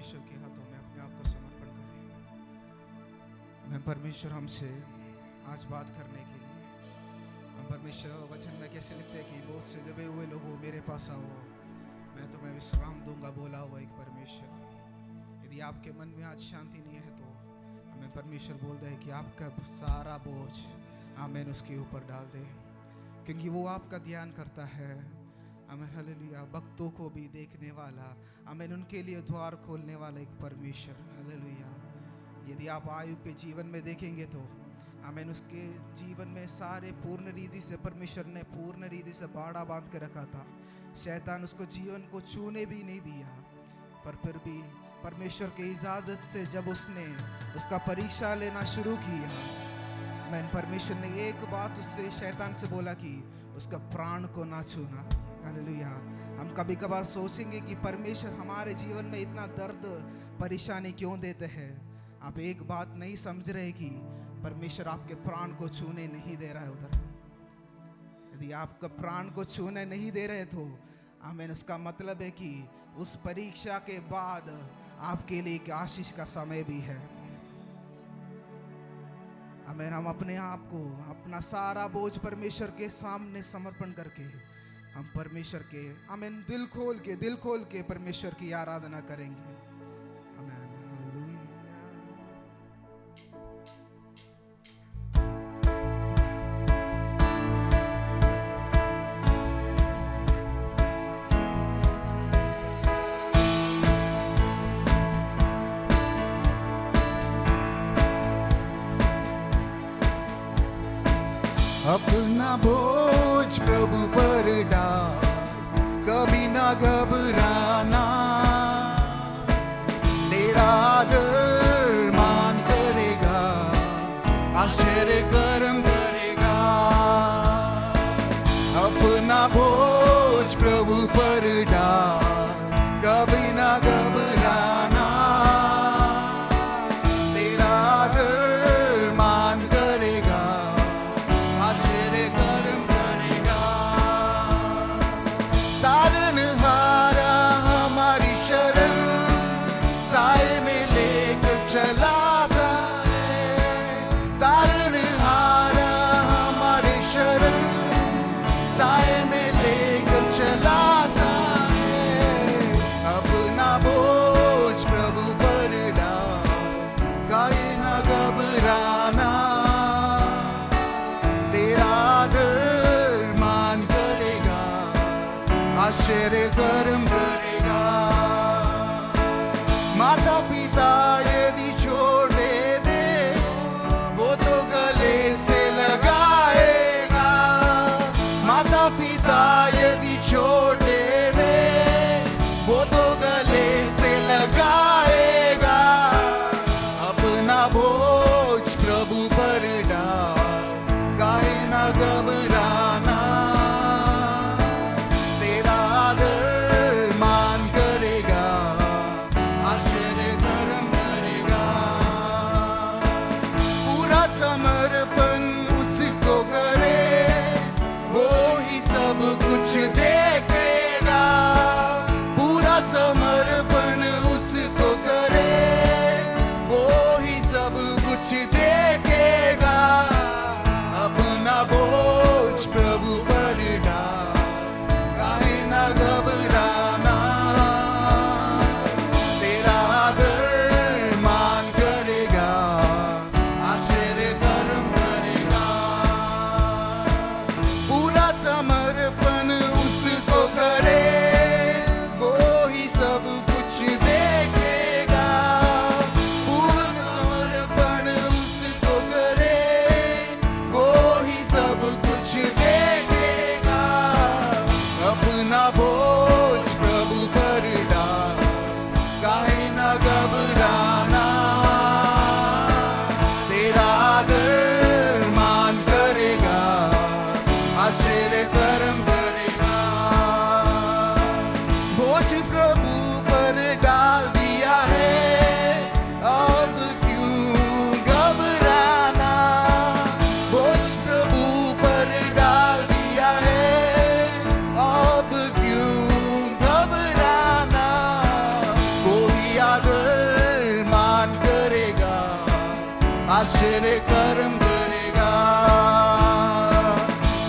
परमेश्वर के हाथों में अपने आप को समर्पण करें। मैं परमेश्वर हमसे आज बात करने के लिए, हम परमेश्वर वचन में कैसे लिखते हैं कि बहुत से दबे हुए लोगों मेरे पास आओ, मैं तुम्हें विश्राम दूंगा, बोला हुआ एक परमेश्वर। यदि आपके मन में आज शांति नहीं है तो हमें परमेश्वर बोलता है कि आपका सारा बोझ आमीन उसके ऊपर डाल दे, क्योंकि वो आपका ध्यान करता है। आमीन हालेलुया। भक्तों को भी देखने वाला, आमीन उनके लिए द्वार खोलने वाला एक परमेश्वर। हालेलुया। यदि आप आयु के जीवन में देखेंगे तो आमीन उसके जीवन में सारे पूर्ण रीति से परमेश्वर ने पूर्ण रीति से बाड़ा बांध के रखा था। शैतान उसको जीवन को छूने भी नहीं दिया, पर फिर भी परमेश्वर की इजाजत से जब उसने उसका परीक्षा लेना शुरू किया, मैंने परमेश्वर ने एक बात उससे शैतान से बोला कि उसका प्राण को ना छूना। हालेलुया। हम कभी कभार सोचेंगे कि परमेश्वर हमारे जीवन में इतना दर्द परेशानी क्यों देते हैं। आप एक बात नहीं समझ रहे कि परमेश्वर आपके प्राण को छूने नहीं दे रहा है उधर। यदि आपका प्राण को छूने नहीं दे रहे तो आमीन उसका मतलब है कि उस परीक्षा के बाद आपके लिए एक आशीष का समय भी है। आमीन। हम अपने आप को, अपना सारा बोझ परमेश्वर के सामने समर्पण करके हम परमेश्वर के आमीन दिल खोल के परमेश्वर की आराधना करेंगे। अपना बोझ प्रभु पर डाल, कभी ना घबराना, तेरा आदर मान करेगा, आश्चर्य कर्म करेगा। अपना बोझ प्रभु पर डाल, कभी ना घबराना, तेरा आदर मान करेगा, आश्चर्य कर्म करेगा। तारनहारा हमारी शरण, साए में लेकर चलाता है। तारनहारा हमारी शरण, साए में लेकर चलाता है। अपना बोझ प्रभु पर डाल, काहे ना घबराना, तेरा आदर मान करेगा, आश्चर्य कर्म करेगा। माता पिता यदि छोड़ दे वो तो गले से लगाएगा। माता पिता यदि छोड़ दे वो तो गले से लगाएगा। अपना बोझ प्रभु पर डाल, काहे ना घबराना, तेरा आदर मान करेगा, आश्चर्य कर्म करेगा। पूरा समर्पण उसको करे, वो ही सब कुछ देखेगा। पूरा समर्पण उसको करे, वो ही सब कुछ देखेगा। अपना बोझ प्रभु पर डाल, काहे ना घबराना, तेरा आदर मान करेगा, आश्चर्य कर्म करेगा। पूरा समर्पण उसको करे, वो ही सब कुछ देखेगा। पूरा समर्पण आश्चर्य कर्म करेगा।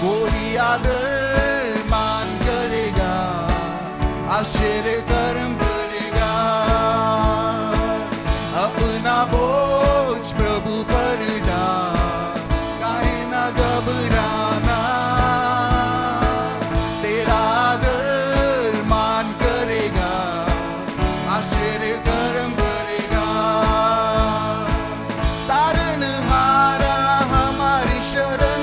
वो ही आदर मान करेगा, आश्चर्य कर्म करेगा। अपना बोझ प्रभु पर डाल, काहे ना घबराना। तेरा आदर मान करेगा, आश्चर्य कर्म करेगा। तारनहारा हमारी शरण,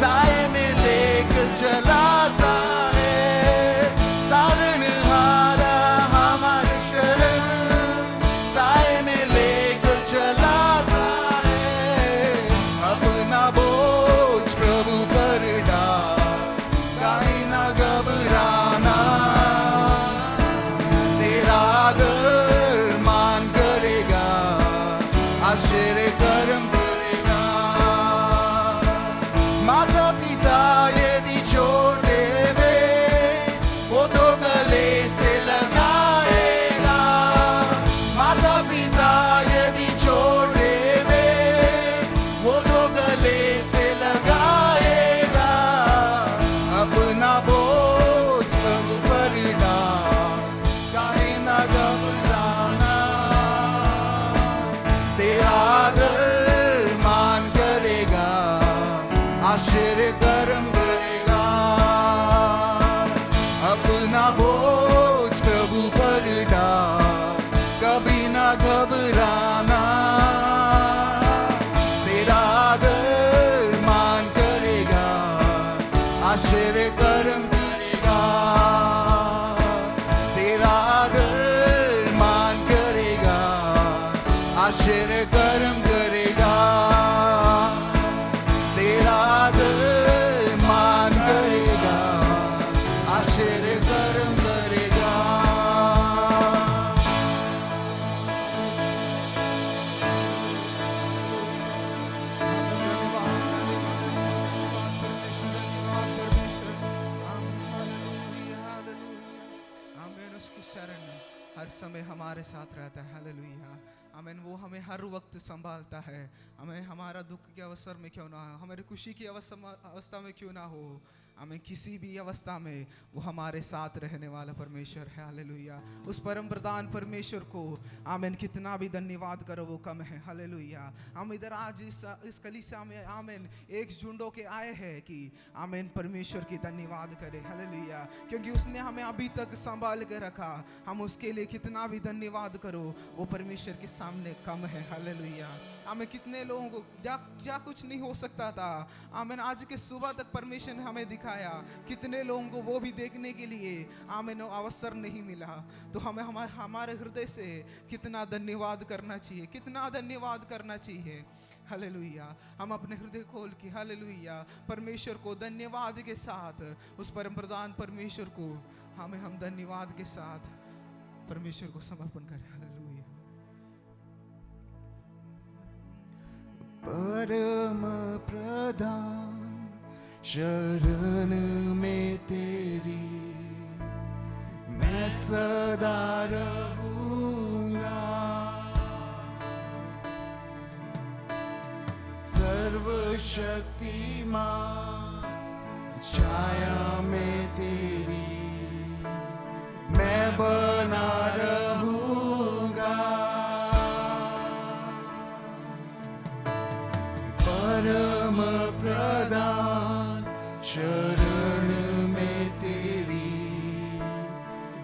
साए में लेकर चलाता है। तारनहारा हमारी शरण, साए में लेकर चलाता है। अपना बोझ प्रभु पर डाल, काहे ना घबराना। तेरा आदर मान करेगा, आश्चर्य कर्म करेगा। माता पिता यदि छोड़ देवे, वो तो गले से लगाएगा। माता पिता यदि छोड़ देवे, वो तो गले से लगाएगा। अपना बोझ प्रभु पर डाल, काहे ना घबराना। तेरा आदर मान करेगा, आश्चर्य कर्म करेगा। अपना बोझ प्रभु पर डाल, कभी ना घबराना। तेरा आदर मान करेगा, आश्चर्य कर्म करेगा। तेरा आदर मान करेगा, आश्चर्य कर्म करेगा। तेरा आदर मान करेगा, आश्चर्य कर्म करेगा। आमीन। उसकी शरण में हर समय हमारे साथ रहता है। हालेलुया। आमीन। वो हमें हर वक्त संभालता है। हमें हमारा दुख के अवसर में क्यों ना हो, हमारी खुशी की अवस्था में क्यों ना हो, हमें किसी भी अवस्था में वो हमारे साथ रहने वाला परमेश्वर है। हालेलुया। उस परम प्रधान परमेश्वर को आमीन कितना भी धन्यवाद करो वो कम है। हालेलुया। हम इधर आज इस कलीसिया में आमीन एक झुंडों के आए हैं कि आमीन परमेश्वर की धन्यवाद करें। हालेलुया। क्योंकि उसने हमें अभी तक संभाल के रखा, हम उसके लिए कितना भी धन्यवाद करो वो परमेश्वर के सामने कम है। हालेलुया। हमें कितने लोगों को क्या कुछ नहीं हो सकता था, आमीन आज के सुबह तक परमेश्वर ने हमें दिखाया। कितने लोगों को वो भी देखने के लिए आमीन अवसर नहीं मिला। तो हमें हमारे हृदय से कितना धन्यवाद करना चाहिए, कितना धन्यवाद करना चाहिए। हालेलुया। हम अपने हृदय खोल के हालेलुया परमेश्वर को धन्यवाद के साथ, उस परम प्रधान परमेश्वर को हम धन्यवाद के साथ परमेश्वर को समर्पण करें। हालेलुया। परम प्रधान शरण में तेरी मैं सदा रहूंगा। सर्वशक्तिमान छाया में तेरी मैं बना रहूंगा। परम प्रधान शरण में तेरी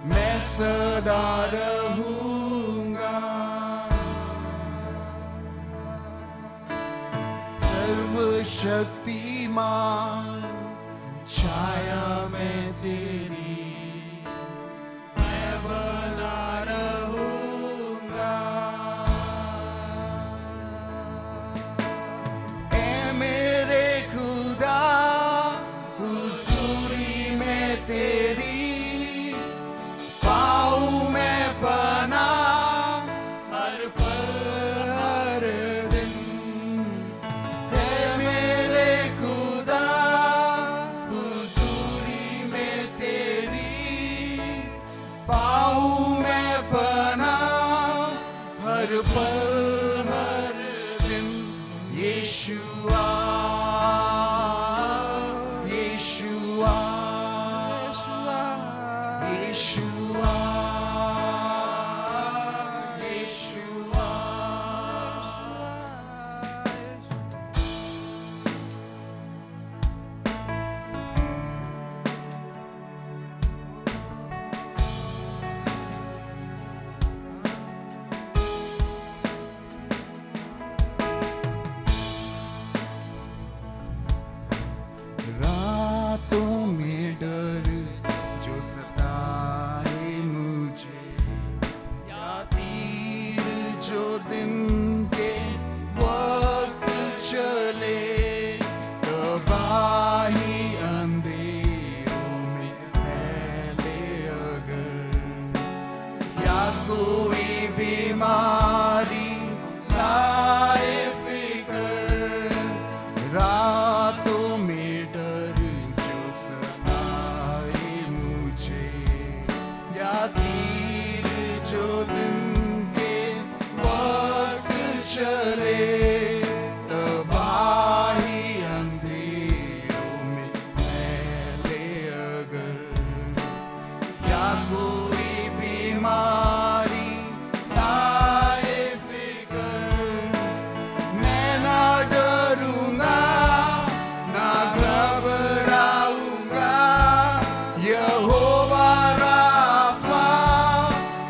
मैं सदा रहूंगा। सर्वशक्तिमान छाया में तेरी मैं बना रहूंगा। ऐ मेरे खुदा हुजूरी में तेरी पाऊं मैं पनाह हर पल हर दिन। है मेरे खुदा हुजूरी में तेरी पाऊं मैं पनाह हर पल हर दिन। Yeshua, Yeshua, Yeshua, Yeshua. रातों में डर जो सताए मुझे, या तीर जो दिन के वक्त चले, तबाही अंधेरों में फैले अगर, या कोई बीमारी लाए फिकर, रातों में डर जो सताए मुझे, या तीर जो दिन के वक्त चले, तबाही अंधेरों में फैले अगर, या कोई बीमारी लाए फिकर, मैं ना डरूंगा ना घबराऊंगा, यहोवा राफा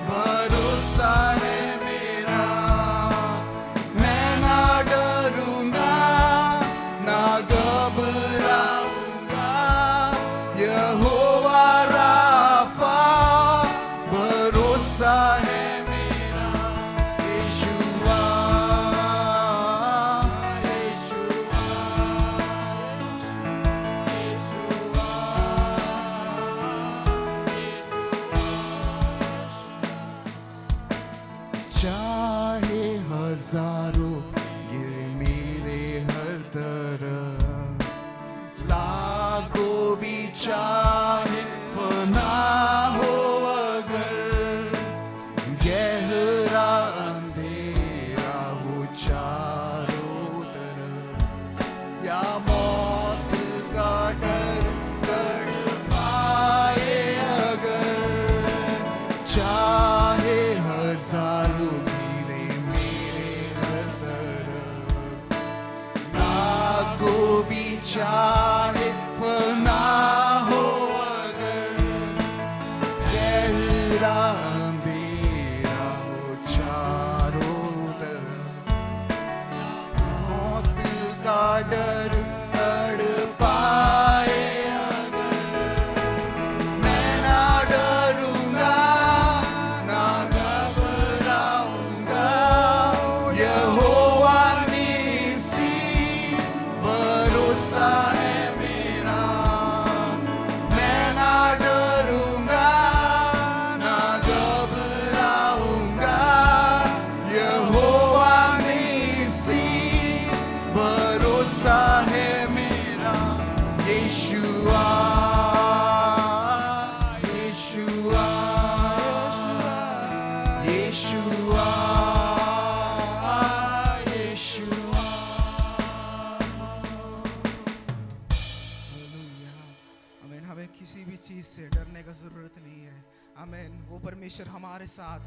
भरोसा है मेरा। मैं ना डरूंगा ना घबराऊंगा, यहोवा राफा भरोसा है मेरा। यीशुआ, यीशुआ, चाहे हजारों गिरे मेरे हर तरफ, लाखों भी चाहे फना हो अगर, गहरा अंधेरा हो चारों तरफ, या मौत का डर तड़पाए अगर, चाहे हजारों गिरे मेरे हर तरफ, लाखों भी चाहे फना हो अगर, गहरा अंधेरा हो चारों तरफ, मौत का डर तड़पाए अगर, मैं ना डरूंगा ना घबराऊंगा, यहोवा निसी भरोसा है मेरा। मैं ना डरूंगा ना घबराऊंगा, यहोवा निसी भरोसा है मेरा। यीशुआ, यीशुआ, यीशुआ, यीशुआ। हालेलुया। आमीन। हमें किसी भी चीज से डरने का जरूरत नहीं है। आमीन। वो परमेश्वर हमारे साथ,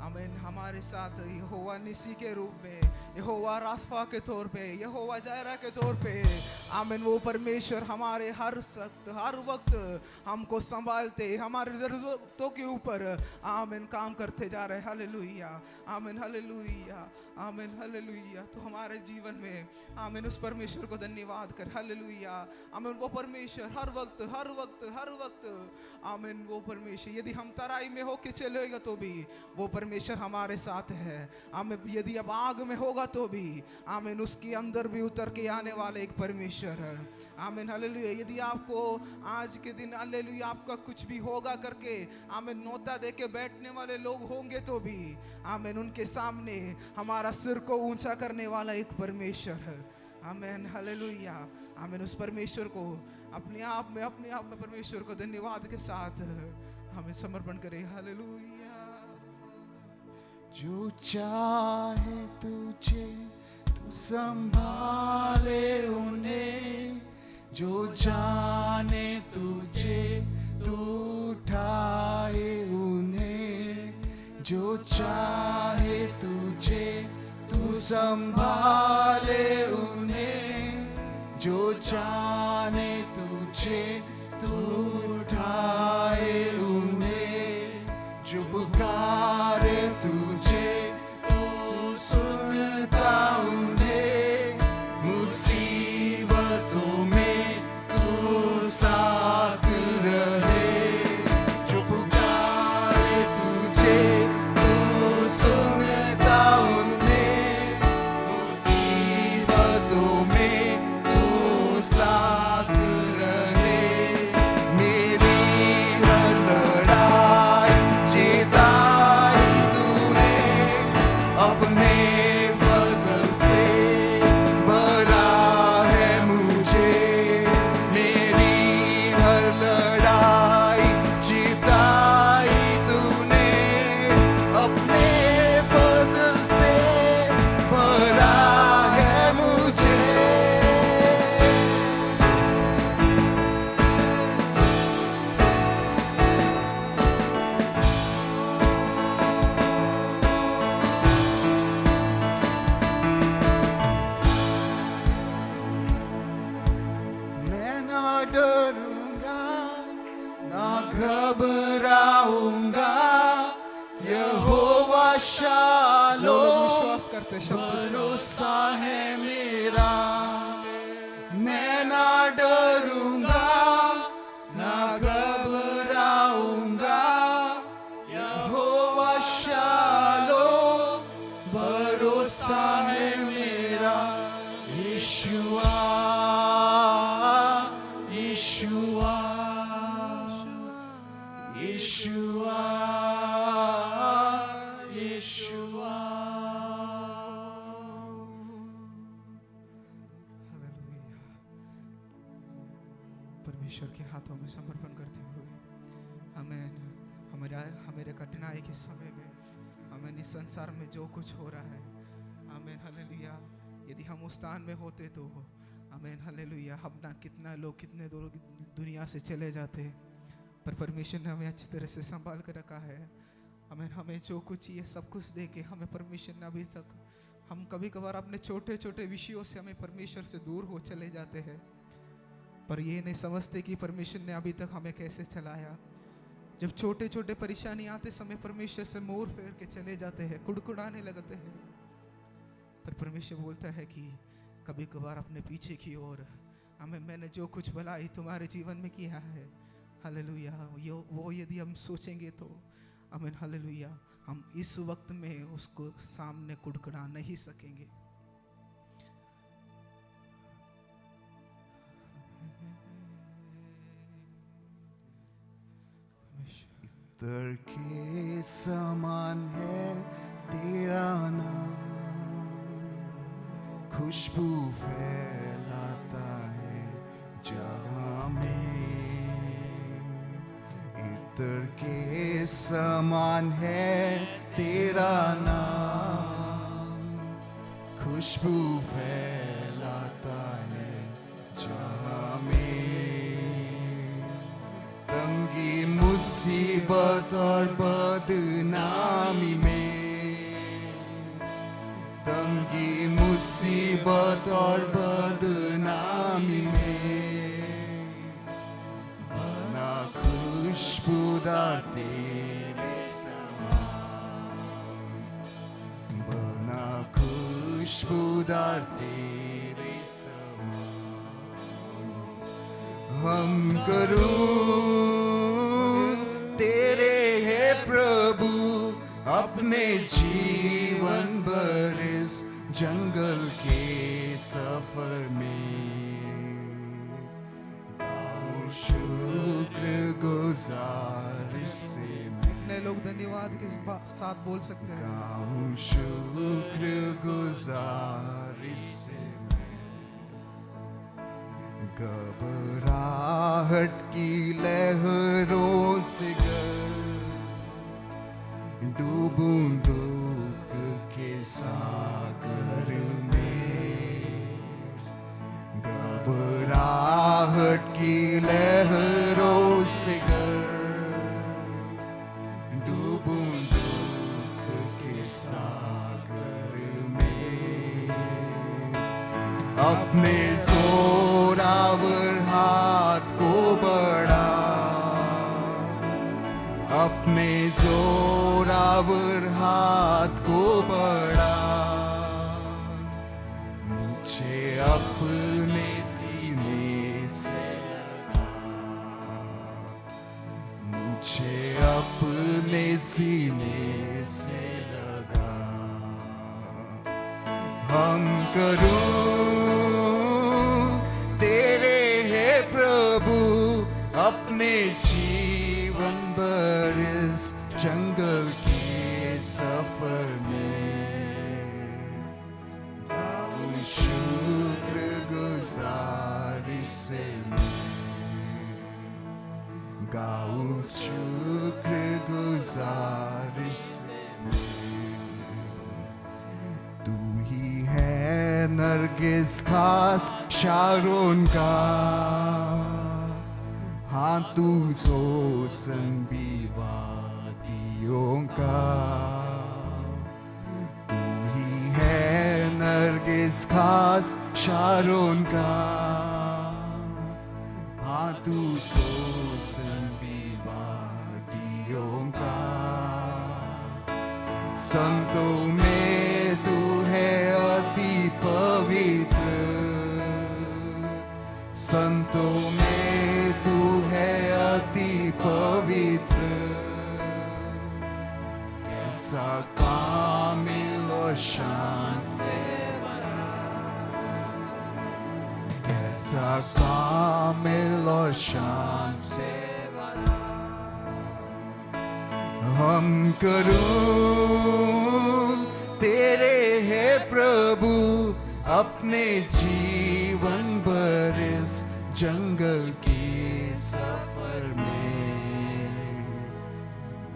आमीन, हमारे साथ यहोवा निसी के रूप में, यहोवा रास्फा के तौर पे, यहोवा जायरा के तौर पे, आमीन, वो परमेश्वर हमारे हर वक्त हमको संभालते, हमारी जरूरतों के ऊपर, आमीन, काम करते जा रहे। हालेलुया, आमीन, हालेलुया, आमीन, हालेलुया। तो हमारे जीवन में, आमीन, उस परमेश्वर को धन्यवाद कर। हालेलुया, आमीन। वो परमेश्वर हर वक्त, आमीन, वो परमेश्वर, यदि हम तराई में होके चलेगा तो भी वो परमेश्वर हमारे साथ है। आमीन। यदि अब आग में होगा तो भी, आमीन, उसके अंदर भी उतर के आने वाले एक परमेश्वर है। आमीन, हालेलुया। यदि आपको आज के दिन, हालेलुया, आपका कुछ भी होगा करके, आमीन, नोता दे के बैठने वाले लोग होंगे तो भी, आमीन, उनके सामने हमारा सिर को ऊंचा करने वाला एक परमेश्वर है। आमीन, हालेलुया, आमीन। उस परमेश्वर को अपने आप में परमेश्वर को धन्यवाद के साथ हमें समर्पण करें। हालेलुया। जो चाहे तुझे तू संभाले उन्हें जो जाने तुझे, तू उठाए उन्हें जो चाहे तुझे, तू संभाले उन्हें जो जाने तुझे, तू उठाए उन्हें जो पुकारे तुझे, तू सुनता उन्हें मुसीबतों में, तू साथ रहे जो पुकारे तुझे, तू सुनता उन्हें मुसीबतों में, तू साथ रहे। मेरी हर लड़ाई जिताई तूने, अपने फजल से भरा है मुझे। मेरी हर लड़ाई जिताई तूने, अपने फजल से भरा है मुझे। मैं ना डरूंगा ना घबराऊंगा, यहोवा जो लोग शालोम विश्वास करते हैं शब्द सुनो। भरोसा है मेरा। मैं ना डरूंगा ना घबराऊंगा, यहोवा शालोम भरोसा है मेरा। यीशुआ यीशुआ यीशुआ यीशुआ। हालेलुया। परमेश्वर के हाथों में समर्पण करते हुए हमारे कठिनाई के समय में, हमें इस संसार में जो कुछ हो रहा है, आमीन हालेलुया, यदि हम उस स्थान में होते तो आमीन हालेलुया, हम ना कितने लोग दुनिया से चले जाते, पर परमेश्वर ने हमें अच्छी तरह से संभाल कर रखा है। हमें जो कुछ चाहिए सब कुछ दे के हमें परमेश्वर ने अभी तक, हम कभी कभार अपने छोटे छोटे विषयों से हमें परमेश्वर से दूर हो चले जाते हैं, पर ये नहीं समझते कि परमेश्वर ने अभी तक हमें कैसे चलाया। जब छोटे छोटे परेशानी आते समय परमेश्वर से मोड़ फेर के चले जाते हैं, कुड़कुड़ाने लगते हैं, पर परमेश्वर बोलता है कि कभी कभार अपने पीछे की ओर मैंने जो कुछ भलाई तुम्हारे जीवन में किया है, हालेलुया, वो यदि हम सोचेंगे तो आमीन हालेलुया, हम इस वक्त में उसको सामने कुड़कुड़ा नहीं सकेंगे। इत्र के समान है तेरा नाम, खुशबू फैलाता है जहाँ में। इत्र के समान है तेरा नाम, खुशबू फैलाता है जहाँ में। तंगी मुसीबत और बदनामी में, तंगी मुसीबत और बदनामी में, बना खुशबूदार तेरे समान, बना खुशबूदार तेरे समान। हम करूं तेरे है प्रभु अपने जीवन भर इस जंगल के सफर में। गाऊं शुक्र गुजार से मैं, कितने लोग धन्यवाद के साथ बोल सकते हैं? गाऊं शुक्र गुजार से घबराहट की लहरों से डूबूं दुख के सागर में। आहट की लहरों से डूबूं दुख के सागर में, अपने जोरावर हाथ को बढ़ा, अपने जोरावर हाथ को बढ़ा, मुझे अपने सीने से मुझे अपने सीने से लगा। हम करूं तेरे है प्रभु अपने जीवन भर इस जंगल के सफर में, गाऊं शुक्र गुजारिश से गाऊं शुक्र गुजारिश से। तू ही है नरगिस खास शारोन का, हाँ तू जोसन भी वादियों का। तू ही है नरगिस खास शारोन का, हाँ तू जोसन भी वादियों का। संतों में तू है अति पवित्र, संतों में तू है अति पवित्र। कैसा कामिल और शान से भरा, कैसा कामिल और शान से भरा। हम करूं तेरे है प्रभु अपने जीवन भर इस जंगल के सफर में,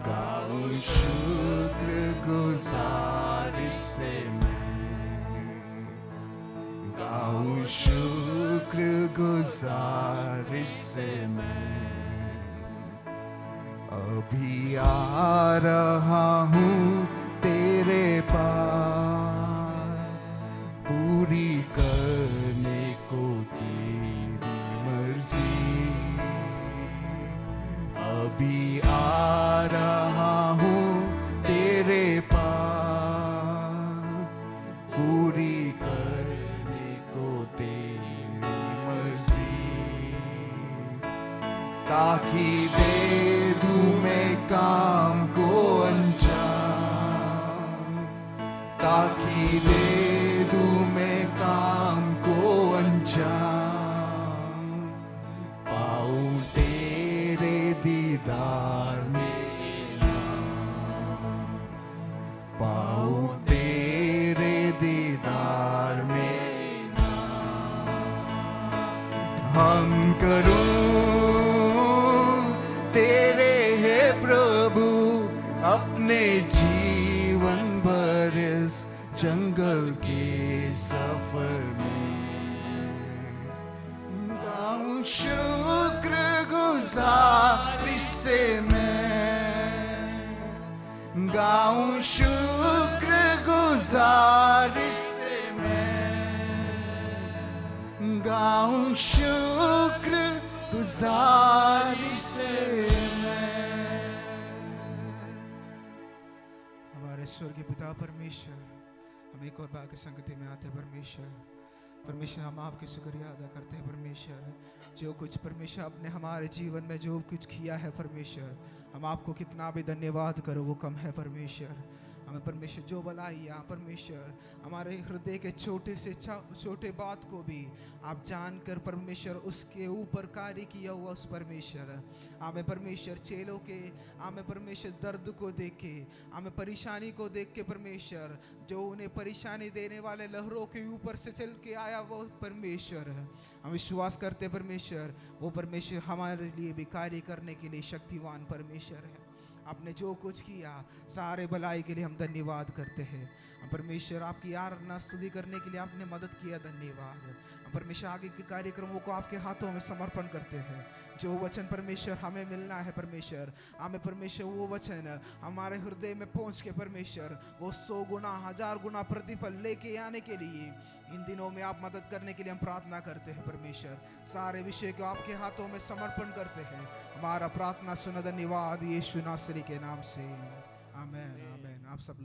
गाऊं शुक्र गुजारिश से मैं, गाऊं शुक्र गुजारिश से मैं। अभी आ रहा हूँ तेरे पास, पूरी करने को तेरी मर्जी। अभी आ रहा हूँ तेरे पास, पूरी करने को तेरी मर्जी। ताकि दे दूं मैं काम को अंजाम, ताकि दे दूं मैं काम को अंजाम। पाऊं तेरे दीदार में नाम, पाऊं तेरे दीदार में नाम। हम करूं तेरे है प्रभु अपने जीवन भर इस जंगल के सफर में, गाऊं शुक्र गुजारिश से मैं, गाऊं शुक्र गुजारिश से मैं, गाऊं शुक्र गुजारिश से मैं। हमारे स्वर्गीय पिता परमेश्वर, हम एक और बार की संगति में आते हैं परमेश्वर। परमेश्वर हम आपके शुक्रिया अदा करते हैं परमेश्वर, जो कुछ परमेश्वर आपने हमारे जीवन में जो कुछ किया है परमेश्वर, हम आपको कितना भी धन्यवाद करो वो कम है परमेश्वर। हमें परमेश्वर जो भलाई या परमेश्वर हमारे हृदय के छोटे से छोटे बात को भी आप जानकर परमेश्वर उसके ऊपर कार्य किया हुआ उस परमेश्वर, हमें परमेश्वर चेलों के हमें परमेश्वर दर्द को देख के, हमें परेशानी को देख के परमेश्वर जो उन्हें परेशानी देने वाले लहरों के ऊपर से चल के आया वो परमेश्वर, हम विश्वास करते परमेश्वर वो परमेश्वर हमारे लिए भी कार्य करने के लिए शक्तिवान परमेश्वर है। आपने जो कुछ किया सारे भलाई के लिए हम धन्यवाद करते हैं। हम परमेश्वर आपकी आराधना स्तुति करने के लिए आपने मदद किया, धन्यवाद। हम परमेश्वर आगे के कार्यक्रमों को आपके हाथों में समर्पण करते हैं। जो वचन परमेश्वर हमें मिलना है परमेश्वर, हमें परमेश्वर वो वचन हमारे हृदय में पहुंच के परमेश्वर वो 100 गुना 1000 गुना प्रतिफल लेके आने के लिए इन दिनों में आप मदद करने के लिए हम प्रार्थना करते हैं परमेश्वर। सारे विषय को आपके हाथों में समर्पण करते हैं। हमारा प्रार्थना सुना, धन्यवाद यीशु नासरी के नाम से, आमेन आमेन। आप सब